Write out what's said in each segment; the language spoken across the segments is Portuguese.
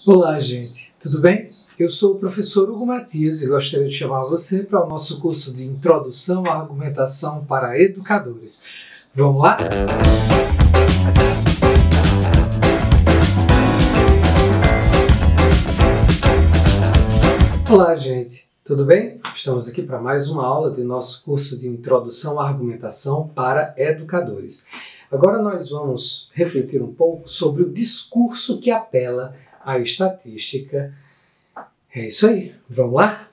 Olá, gente, tudo bem? Eu sou o professor Hugo Matias e gostaria de chamar você para o nosso curso de Introdução à Argumentação para Educadores. Vamos lá? Olá, gente, tudo bem? Estamos aqui para mais uma aula do nosso curso de Introdução à Argumentação para Educadores. Agora nós vamos refletir um pouco sobre o discurso que apela à estatística. É isso aí, vamos lá?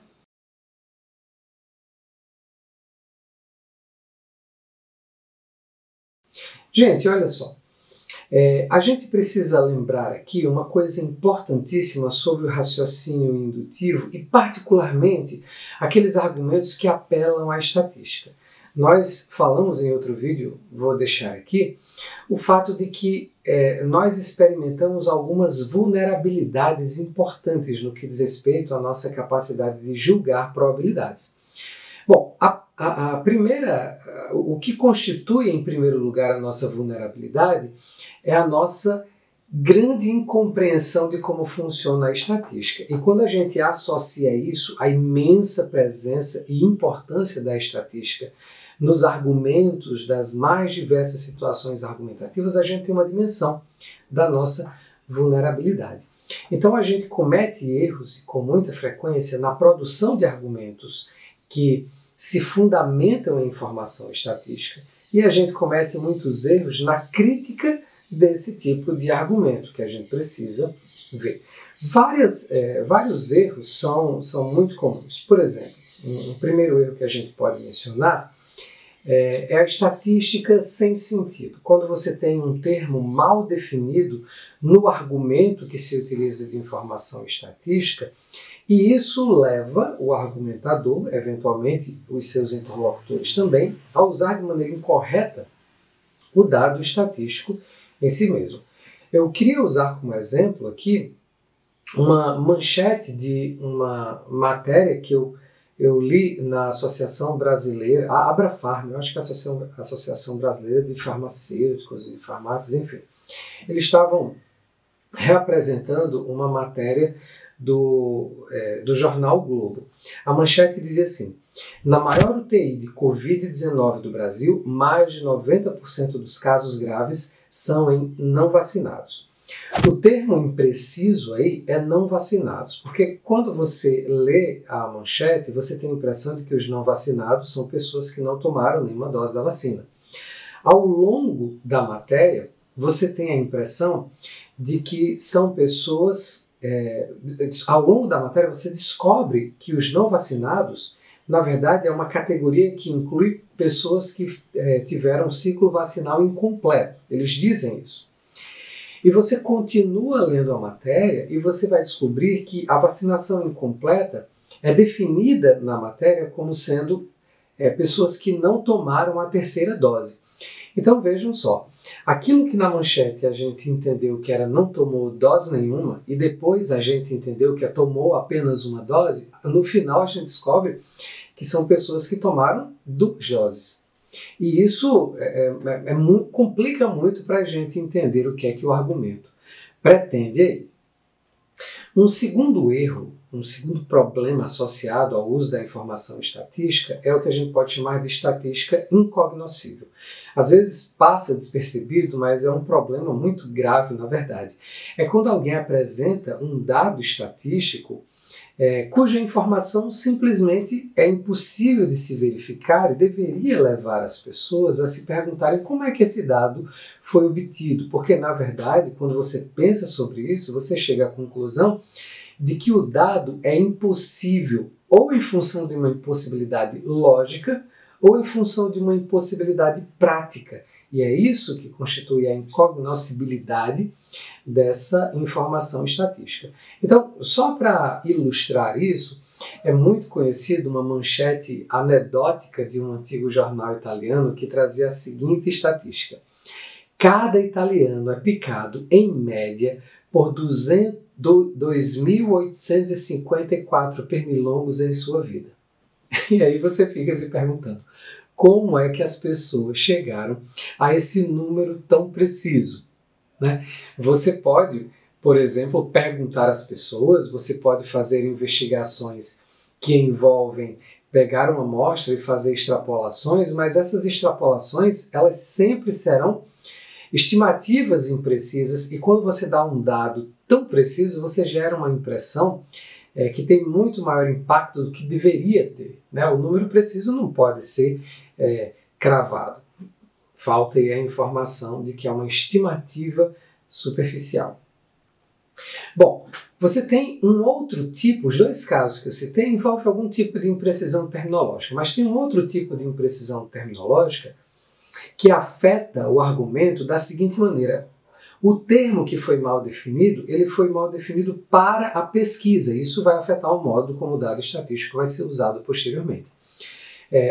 Gente, olha só. A gente precisa lembrar aqui uma coisa importantíssima sobre o raciocínio indutivo e, particularmente, aqueles argumentos que apelam à estatística. Nós falamos em outro vídeo, vou deixar aqui, o fato de que nós experimentamos algumas vulnerabilidades importantes no que diz respeito à nossa capacidade de julgar probabilidades. Bom, a primeira, o que constitui em primeiro lugar a nossa vulnerabilidade é a nossa grande incompreensão de como funciona a estatística. E quando a gente associa isso à imensa presença e importância da estatística nos argumentos das mais diversas situações argumentativas, a gente tem uma dimensão da nossa vulnerabilidade. Então a gente comete erros com muita frequência na produção de argumentos que se fundamentam em informação estatística e a gente comete muitos erros na crítica desse tipo de argumento que a gente precisa ver. Vários erros são muito comuns. Por exemplo, um primeiro erro que a gente pode mencionar é a estatística sem sentido. Quando você tem um termo mal definido no argumento que se utiliza de informação estatística, e isso leva o argumentador, eventualmente os seus interlocutores também, a usar de maneira incorreta o dado estatístico em si mesmo. Eu queria usar como exemplo aqui uma manchete de uma matéria que eu li na Associação Brasileira, a Abrafarma, eu acho que é a Associação Brasileira de Farmacêuticos e Farmácias, enfim. Eles estavam reapresentando uma matéria do jornal Globo. A manchete dizia assim: na maior UTI de Covid-19 do Brasil, mais de 90% dos casos graves são em não vacinados. O termo impreciso aí é não vacinados, porque quando você lê a manchete, você tem a impressão de que os não vacinados são pessoas que não tomaram nenhuma dose da vacina. Ao longo da matéria, você tem a impressão de que são pessoas... ao longo da matéria, você descobre que os não vacinados, na verdade, é uma categoria que inclui pessoas que tiveram um ciclo vacinal incompleto. Eles dizem isso. E você continua lendo a matéria e você vai descobrir que a vacinação incompleta é definida na matéria como sendo pessoas que não tomaram a terceira dose. Então vejam só, aquilo que na manchete a gente entendeu que era não tomou dose nenhuma e depois a gente entendeu que tomou apenas uma dose, no final a gente descobre que são pessoas que tomaram 2 doses. E isso complica muito para a gente entender o que é que o argumento pretende aí. Um segundo erro, um segundo problema associado ao uso da informação estatística é o que a gente pode chamar de estatística incognoscível. Às vezes passa despercebido, mas é um problema muito grave na verdade. É quando alguém apresenta um dado estatístico cuja informação simplesmente é impossível de se verificar e deveria levar as pessoas a se perguntarem como é que esse dado foi obtido. Porque, na verdade, quando você pensa sobre isso, você chega à conclusão de que o dado é impossível ou em função de uma impossibilidade lógica ou em função de uma impossibilidade prática. E é isso que constitui a incognoscibilidade dessa informação estatística. Então, só para ilustrar isso, é muito conhecida uma manchete anedótica de um antigo jornal italiano que trazia a seguinte estatística: cada italiano é picado, em média, por 2.854 pernilongos em sua vida. E aí você fica se perguntando, como é que as pessoas chegaram a esse número tão preciso? Né? Você pode por exemplo, perguntar às pessoas, você pode fazer investigações que envolvem pegar uma amostra e fazer extrapolações, mas essas extrapolações, elas sempre serão estimativas imprecisas, e quando você dá um dado tão preciso, você gera uma impressão que tem muito maior impacto do que deveria ter, né? O número preciso não pode ser cravado. Falta aí a informação de que é uma estimativa superficial. Bom, você tem um outro tipo, os dois casos que eu citei envolvem algum tipo de imprecisão terminológica, mas tem um outro tipo de imprecisão terminológica que afeta o argumento da seguinte maneira: o termo que foi mal definido, ele foi mal definido para a pesquisa, e isso vai afetar o modo como o dado estatístico vai ser usado posteriormente.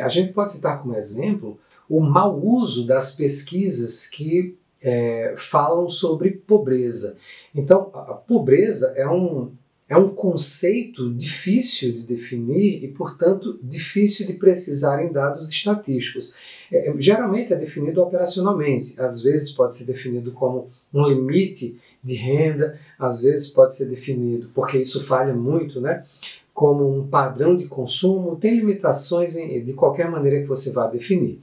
A gente pode citar como exemplo o mau uso das pesquisas que falam sobre pobreza. Então, a pobreza é um conceito difícil de definir e, portanto, difícil de precisar em dados estatísticos. Geralmente é definido operacionalmente, às vezes pode ser definido como um limite de renda, às vezes pode ser definido, porque isso falha muito, né, como um padrão de consumo, tem limitações de qualquer maneira que você vá definir.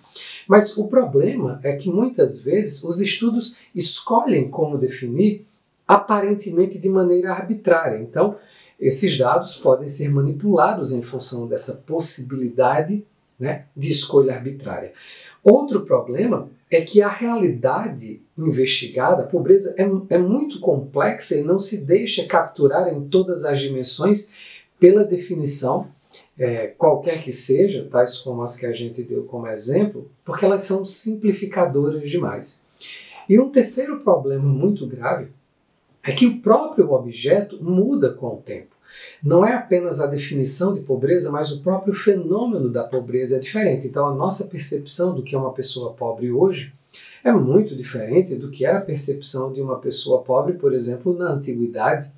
Mas o problema é que muitas vezes os estudos escolhem como definir aparentemente de maneira arbitrária. Então, esses dados podem ser manipulados em função dessa possibilidade, né, de escolha arbitrária. Outro problema é que a realidade investigada, a pobreza, é muito complexa e não se deixa capturar em todas as dimensões pela definição, qualquer que seja, tais como as que a gente deu como exemplo, porque elas são simplificadoras demais. E um terceiro problema muito grave é que o próprio objeto muda com o tempo. Não é apenas a definição de pobreza, mas o próprio fenômeno da pobreza é diferente. Então, a nossa percepção do que é uma pessoa pobre hoje é muito diferente do que era a percepção de uma pessoa pobre, por exemplo, na antiguidade.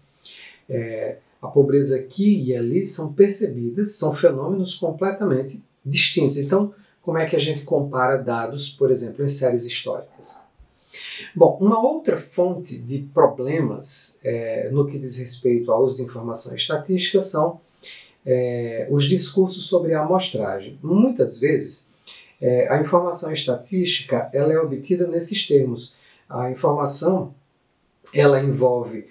A pobreza aqui e ali são percebidas, são fenômenos completamente distintos. Então, como é que a gente compara dados, por exemplo, em séries históricas? Bom, uma outra fonte de problemas no que diz respeito ao uso de informação estatística são os discursos sobre a amostragem. Muitas vezes, a informação estatística ela é obtida nesses termos. A informação ela envolve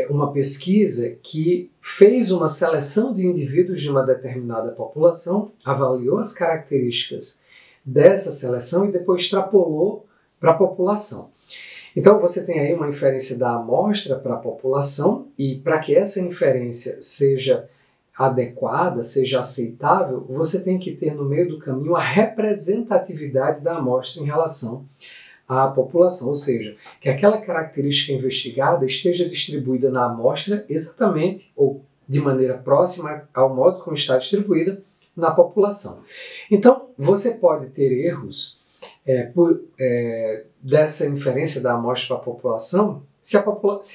uma pesquisa que fez uma seleção de indivíduos de uma determinada população, avaliou as características dessa seleção e depois extrapolou para a população. Então você tem aí uma inferência da amostra para a população, e para que essa inferência seja adequada, seja aceitável, você tem que ter no meio do caminho a representatividade da amostra em relação à população, ou seja, que aquela característica investigada esteja distribuída na amostra exatamente ou de maneira próxima ao modo como está distribuída na população. Então você pode ter erros dessa inferência da amostra para a população se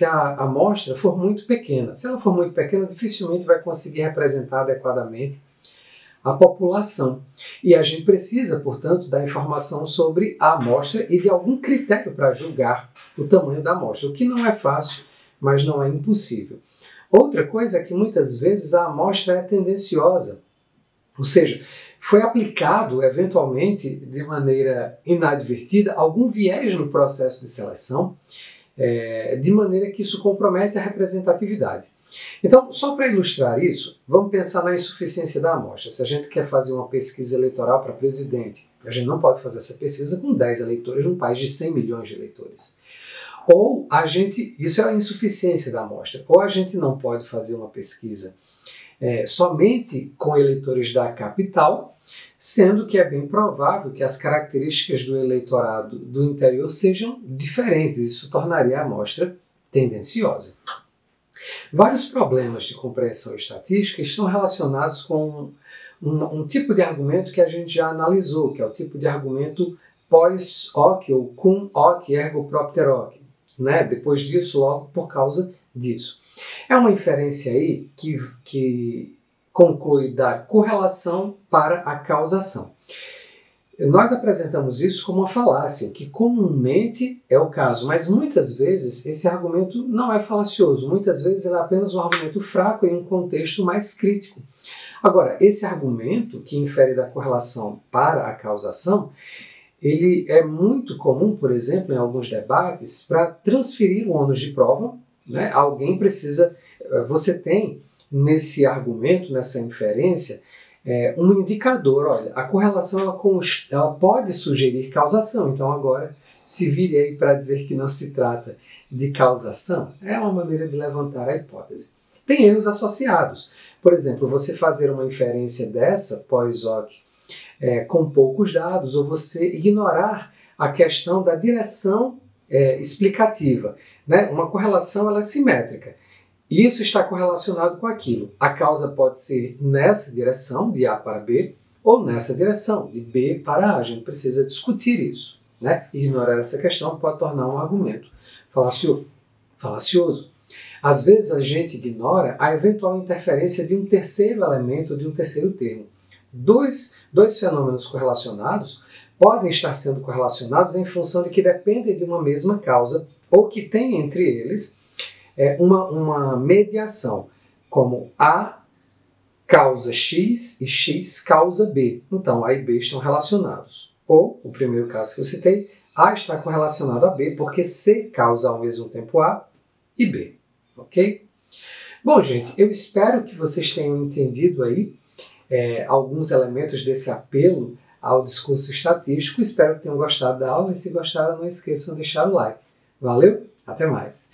a amostra for muito pequena. Se ela for muito pequena, dificilmente vai conseguir representar adequadamente a população. E a gente precisa, portanto, da informação sobre a amostra e de algum critério para julgar o tamanho da amostra, o que não é fácil, mas não é impossível. Outra coisa é que muitas vezes a amostra é tendenciosa, ou seja, foi aplicado, eventualmente, de maneira inadvertida, algum viés no processo de seleção, de maneira que isso compromete a representatividade. Então, só para ilustrar isso, vamos pensar na insuficiência da amostra. Se a gente quer fazer uma pesquisa eleitoral para presidente, a gente não pode fazer essa pesquisa com 10 eleitores num país de 100 milhões de eleitores. Ou isso é a insuficiência da amostra, ou a gente não pode fazer uma pesquisa somente com eleitores da capital, sendo que é bem provável que as características do eleitorado do interior sejam diferentes. Isso tornaria a amostra tendenciosa. Vários problemas de compreensão estatística estão relacionados com um tipo de argumento que a gente já analisou, que é o tipo de argumento pós hoc ou cum hoc ergo propter hoc, né? Depois disso, logo por causa disso. É uma inferência aí que conclui da correlação para a causação. Nós apresentamos isso como uma falácia, que comumente é o caso, mas muitas vezes esse argumento não é falacioso, muitas vezes ele é apenas um argumento fraco em um contexto mais crítico. Agora, esse argumento que infere da correlação para a causação, ele é muito comum, por exemplo, em alguns debates, para transferir o ônus de prova, né? Alguém precisa, você tem nesse argumento, nessa inferência, um indicador, olha, a correlação ela pode sugerir causação, então agora se vire aí para dizer que não se trata de causação, é uma maneira de levantar a hipótese. Tem erros associados, por exemplo, você fazer uma inferência dessa, pós-hoc, com poucos dados, ou você ignorar a questão da direção explicativa, né? Uma correlação ela é simétrica. Isso está correlacionado com aquilo. A causa pode ser nessa direção, de A para B, ou nessa direção, de B para A. A gente precisa discutir isso, né? Ignorar essa questão pode tornar um argumento falacioso. Às vezes a gente ignora a eventual interferência de um terceiro elemento, de um terceiro termo. Dois fenômenos correlacionados podem estar sendo correlacionados em função de que dependem de uma mesma causa ou que tem entre eles uma mediação, como A causa X e X causa B. Então, A e B estão relacionados. Ou, o primeiro caso que eu citei, A está correlacionado a B porque C causa ao mesmo tempo A e B. Ok? Bom, gente, eu espero que vocês tenham entendido aí alguns elementos desse apelo ao discurso estatístico. Espero que tenham gostado da aula e se gostaram, não esqueçam de deixar o like. Valeu, até mais!